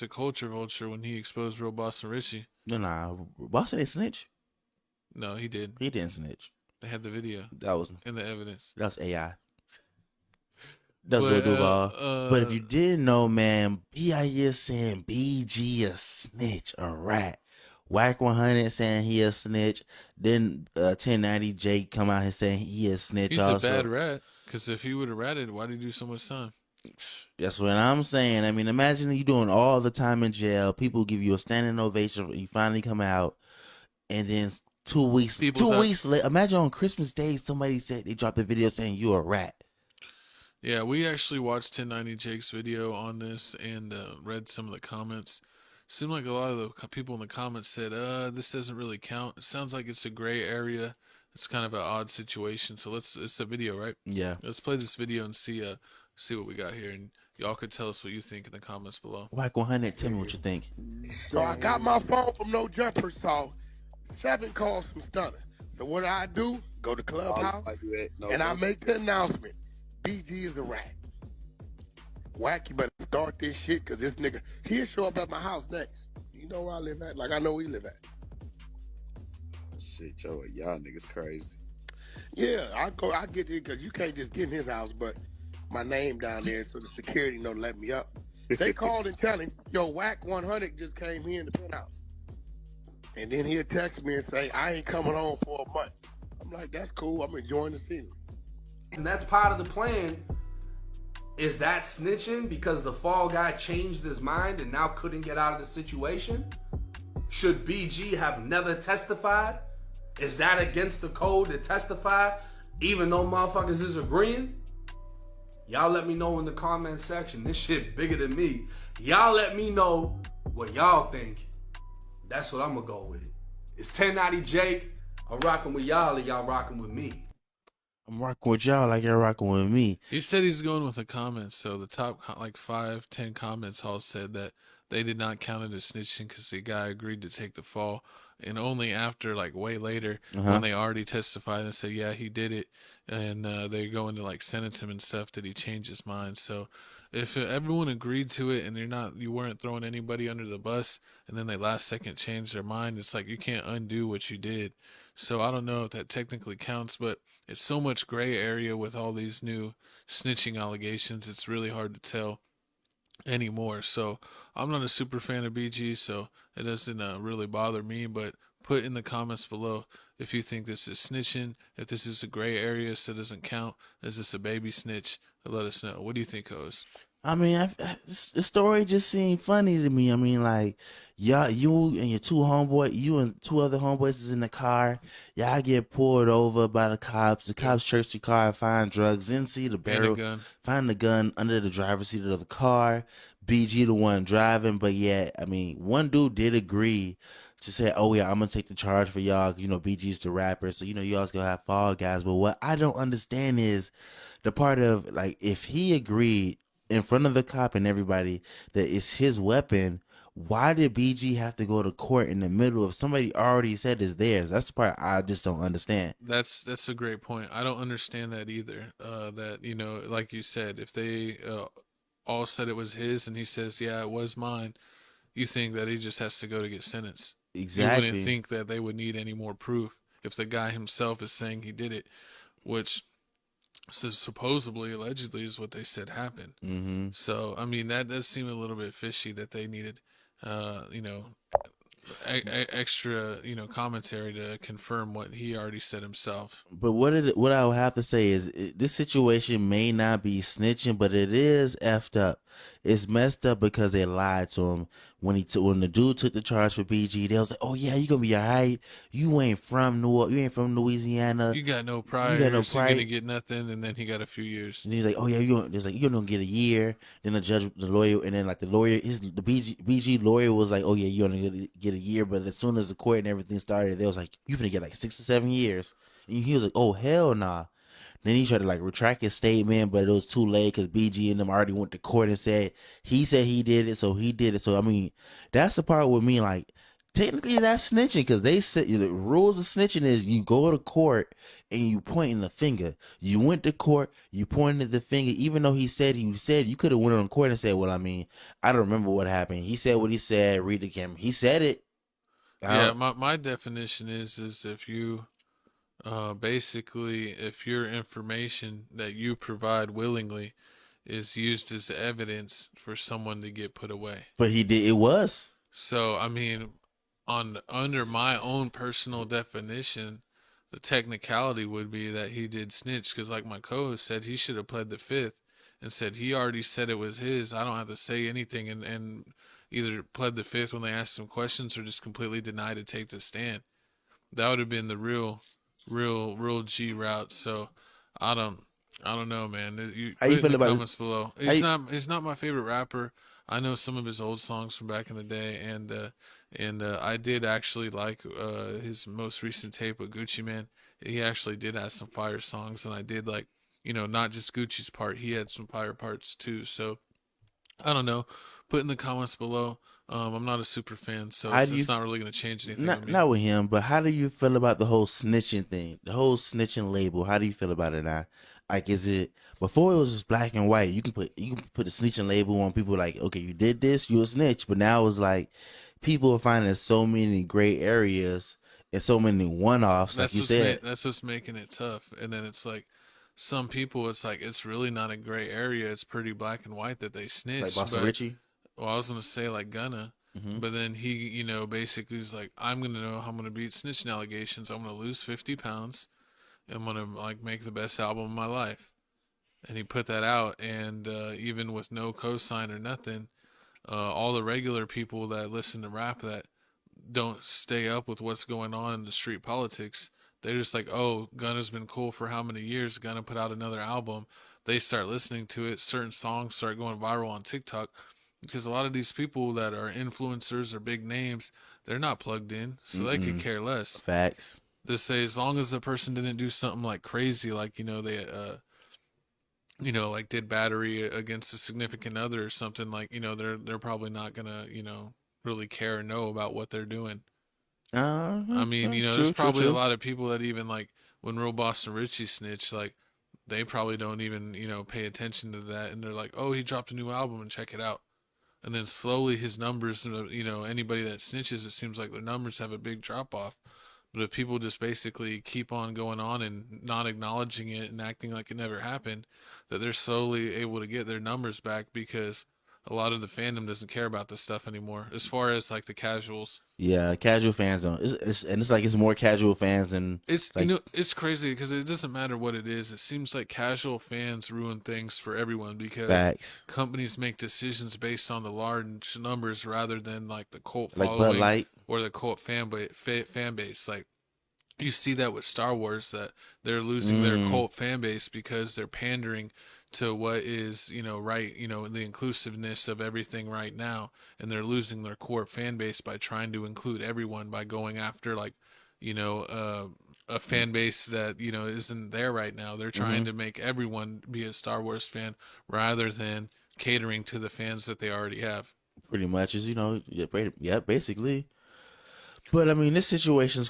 the culture vulture when he exposed Real Boss and Richie. No, nah. Boston didn't snitch. No, he did. He didn't snitch. They had the video That was and the evidence. AI. That's Lil But Duval. But if you didn't know, man, B.I.S. saying BG a snitch, a rat. Wack100 saying he a snitch. Then 1090 Jake come out here saying he a snitch he's also. a bad rat. Because if he would have ratted, why did he do so much time? That's what I'm saying. I mean, imagine you doing all the time in jail. People give you a standing ovation. You finally come out, and then 2 weeks later, imagine on Christmas Day, somebody said they dropped a video saying you a rat. Yeah, we actually watched 1090 Jake's video on this and read some of the comments. Seemed like a lot of the people in the comments said, this doesn't really count. It sounds like it's a gray area. It's kind of an odd situation. So it's a video, right? Yeah. Let's play this video and see what we got here. And y'all could tell us what you think in the comments below. Wack100, tell me what you think. So I got my phone from No Jumper, saw 7 calls from Stunner. So what I do, go to Clubhouse, and I make the announcement. BG is a rat. Wack, you better start this shit, because this nigga, he'll show up at my house next. You know where I live at? Like I know where he live at. Shit, Joe, y'all niggas crazy. Yeah, I get there, because you can't just get in his house, but my name down there, so the security don't let me up. They called and tell him, yo, Wack100 just came here in the penthouse. And then he'll text me and say, I ain't coming home for a month. I'm like, that's cool, I'm enjoying the scenery. And that's part of the plan. Is that snitching because the fall guy changed his mind and now couldn't get out of the situation? Should BG have never testified? Is that against the code to testify even though motherfuckers is agreeing? Y'all let me know in the comment section. This shit bigger than me. Y'all let me know what y'all think. That's what I'm gonna go with. It's 1090 Jake. I'm rocking with y'all and y'all rocking with me. I'm rocking with y'all like you're rocking with me. He said he's going with the comments. So the top like 5-10 comments all said that they did not count it as snitching because the guy agreed to take the fall. And only after, like, way later, when they already testified and said, yeah, he did it, and they're going to, like, sentence him and stuff, did he change his mind. So if everyone agreed to it and you weren't throwing anybody under the bus, and then they last second changed their mind, it's like you can't undo what you did. So I don't know if that technically counts, but it's so much gray area with all these new snitching allegations, it's really hard to tell anymore. So I'm not a super fan of BG, so it doesn't really bother me, but put in the comments below if you think this is snitching, if this is a gray area so it doesn't count, is this a baby snitch? Let us know. What do you think, Hose? I mean, the story just seemed funny to me. I mean, like, y'all, you and your you and 2 other homeboys is in the car. Y'all get pulled over by the cops. The cops search your car and find drugs. Then see the barrel, find the gun under the driver's seat of the car. BG the one driving, but yeah, I mean, one dude did agree to say, oh yeah, I'm gonna take the charge for y'all. You know, BG's the rapper, so you know, y'all's gonna have fall guys. But what I don't understand is the part of, like, if he agreed in front of the cop and everybody that it's his weapon, why did BG have to go to court in the middle of somebody already said it's theirs? That's the part I just don't understand. That's a great point. I don't understand that either. That, you know, like you said, if they all said it was his and he says, yeah, it was mine, you think that he just has to go to get sentenced. Exactly. You wouldn't think that they would need any more proof if the guy himself is saying he did it, which supposedly, allegedly, is what they said happened. So, I mean, that does seem a little bit fishy that they needed, you know, extra, you know, commentary to confirm what he already said himself. But what I would have to say is this situation may not be snitching, but it is effed up. It's messed up because they lied to him. When the dude took the charge for BG, they was like, "Oh yeah, you gonna be alright. You ain't from Louisiana. You got no priors. You're gonna get nothing." And then he got a few years. And he's like, "Oh yeah, you're gonna get a year." Then the lawyer, and then like the BG lawyer was like, "Oh yeah, you're gonna get a year." But as soon as the court and everything started, they was like, "You finna get like 6 or 7 years." And he was like, "Oh hell nah." Then he tried to like retract his statement, but it was too late because BG and them already went to court and said he did it, so he did it. So I mean, that's the part with me. Like, technically that's snitching because they said the rules of snitching is you go to court and you pointing the finger. You went to court, you pointed the finger, even though he said you could have went on court and said, well, I mean, I don't remember what happened. He said what he said. Read the camera. He said it. Yeah, my definition is if you basically if your information that you provide willingly is used as evidence for someone to get put away. But he did. It was. So I mean, under my own personal definition, the technicality would be that he did snitch because, like my co-host said, he should have pled the fifth and said he already said it was his. I don't have to say anything, and either pled the fifth when they asked him questions or just completely denied to take the stand. That would have been the real G route. So I don't know, man. You How put you in feel the about comments below. He's not my favorite rapper. I know some of his old songs from back in the day, and I did actually like his most recent tape with Gucci Man. He actually did have some fire songs, and I did like, not just Gucci's part. He had some fire parts too. So I don't know. Put in the comments below. I'm not a super fan, so it's not really going to change anything with me. Not with him, but how do you feel about the whole snitching thing? The whole snitching label. How do you feel about it now? Like, is it before it was just black and white? You can put the snitching label on people like, okay, you did this, you a snitch. But now it's like people are finding so many gray areas and so many one-offs. Like you said, that's what's making it tough. And then it's like some people, it's like it's really not a gray area. It's pretty black and white that they snitch. like Bossa Richie. Well, I was gonna say like Gunna, but then he, basically was like, I'm gonna know how I'm gonna beat snitching allegations. I'm gonna lose 50 pounds. I'm gonna like make the best album of my life. And he put that out, and even with no cosign or nothing, all the regular people that listen to rap that don't stay up with what's going on in the street politics, they're just like, oh, Gunna's been cool for how many years? Gunna put out another album. They start listening to it. Certain songs start going viral on TikTok. Because a lot of these people that are influencers or big names, they're not plugged in, so they could care less. Facts. They say as long as the person didn't do something like crazy, like they, like did battery against a significant other or something, like they're probably not gonna really care or know about what they're doing. I mean, there's probably a lot of people that even like when Real Boston Richie snitched, like they probably don't even pay attention to that, and they're like, oh, he dropped a new album and check it out. And then slowly his numbers, anybody that snitches, it seems like their numbers have a big drop off. But if people just basically keep on going on and not acknowledging it and acting like it never happened, that they're slowly able to get their numbers back because a lot of the fandom doesn't care about this stuff anymore. As far as like the casuals. Yeah, casual fans don't. It's like it's more casual fans and it's like, it's crazy because it doesn't matter what it is. It seems like casual fans ruin things for everyone because facts. Companies make decisions based on the large numbers rather than like the cult like following Bud Light or the cult fan base. Like you see that with Star Wars, that they're losing their cult fan base because they're pandering to what is right, the inclusiveness of everything right now, and they're losing their core fan base by trying to include everyone by going after like a fan base that isn't there right now. They're trying to make everyone be a Star Wars fan rather than catering to the fans that they already have. pretty much is yeah, basically. But I mean, this situation's